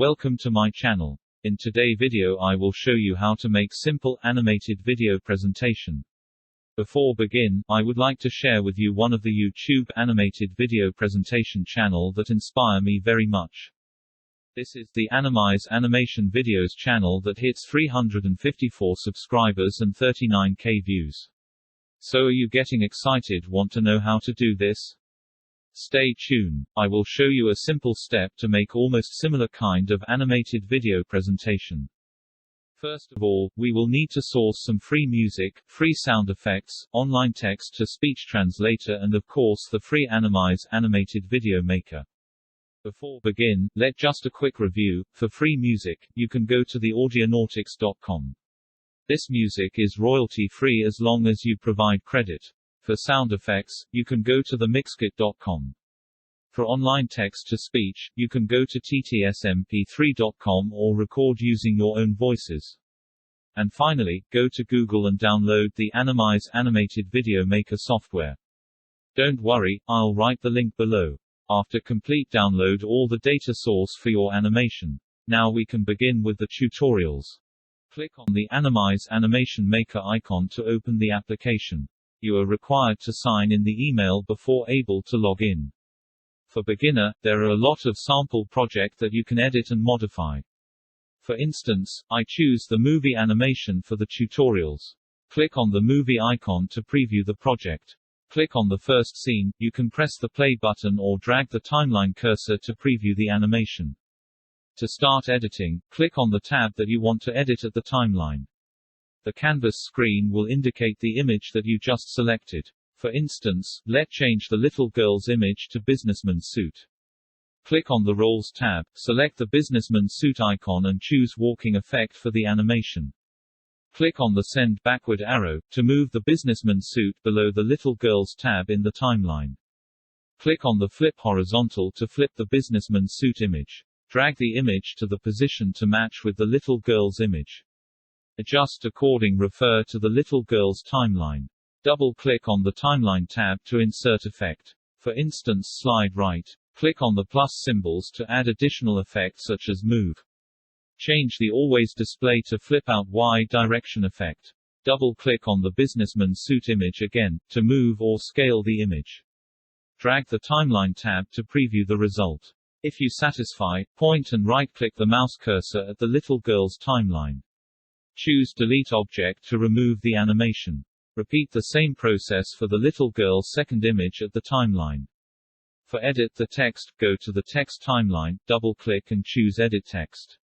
Welcome to my channel. In today's video I will show you how to make simple animated video presentation. Before begin, I would like to share with you one of the YouTube animated video presentation channel that inspire me very much. This is the Animize Animation Videos channel that hits 354 subscribers and 39k views. So are you getting excited? Want to know how to do this? Stay tuned. I will show you a simple step to make almost similar kind of animated video presentation. First of all, we will need to source some free music, free sound effects, online text-to-speech translator and of course the free Animize Animated Video Maker. Before begin, let just a quick review. For free music, you can go to the Audionautix.com. This music is royalty-free as long as you provide credit. For sound effects, you can go to the Mixkit.com. For online text-to-speech, you can go to ttsmp3.com or record using your own voices. And finally, go to Google and download the Animize Animated Video Maker software. Don't worry, I'll write the link below. After complete download all the data source for your animation. Now we can begin with the tutorials. Click on the Animize Animation Maker icon to open the application. You are required to sign in the email before able to log in. For beginner, there are a lot of sample project that you can edit and modify. For instance, I choose the movie animation for the tutorials. Click on the movie icon to preview the project. Click on the first scene, you can press the play button or drag the timeline cursor to preview the animation. To start editing, click on the tab that you want to edit at the timeline. The canvas screen will indicate the image that you just selected. For instance, let's change the little girl's image to businessman suit. Click on the Roles tab, select the businessman suit icon and choose walking effect for the animation. Click on the send backward arrow, to move the businessman suit below the little girl's tab in the timeline. Click on the flip horizontal to flip the businessman suit image. Drag the image to the position to match with the little girl's image. Adjust according. Refer to the little girl's timeline. Double-click on the Timeline tab to insert effect. For instance, slide right. Click on the plus symbols to add additional effects such as move. Change the Always Display to Flip Out Y direction effect. Double-click on the businessman suit image again, to move or scale the image. Drag the Timeline tab to preview the result. If you satisfy, point and right-click the mouse cursor at the little girl's timeline. Choose Delete Object to remove the animation. Repeat the same process for the little girl's second image at the timeline. For Edit the text, go to the text timeline, double-click and choose Edit Text.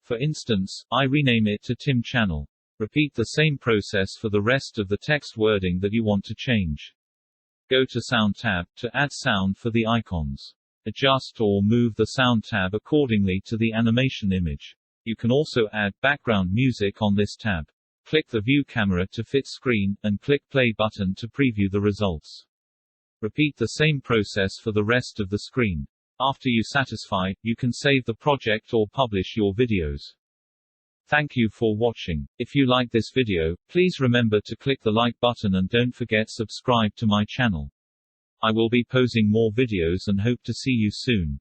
For instance, I rename it to Tim Channel. Repeat the same process for the rest of the text wording that you want to change. Go to Sound tab, to add sound for the icons. Adjust or move the Sound tab accordingly to the animation image. You can also add background music on this tab. Click the View Camera to fit screen, and click Play button to preview the results. Repeat the same process for the rest of the screen. After you satisfy, you can save the project or publish your videos. Thank you for watching. If you like this video, please remember to click the like button and don't forget subscribe to my channel. I will be posting more videos and hope to see you soon.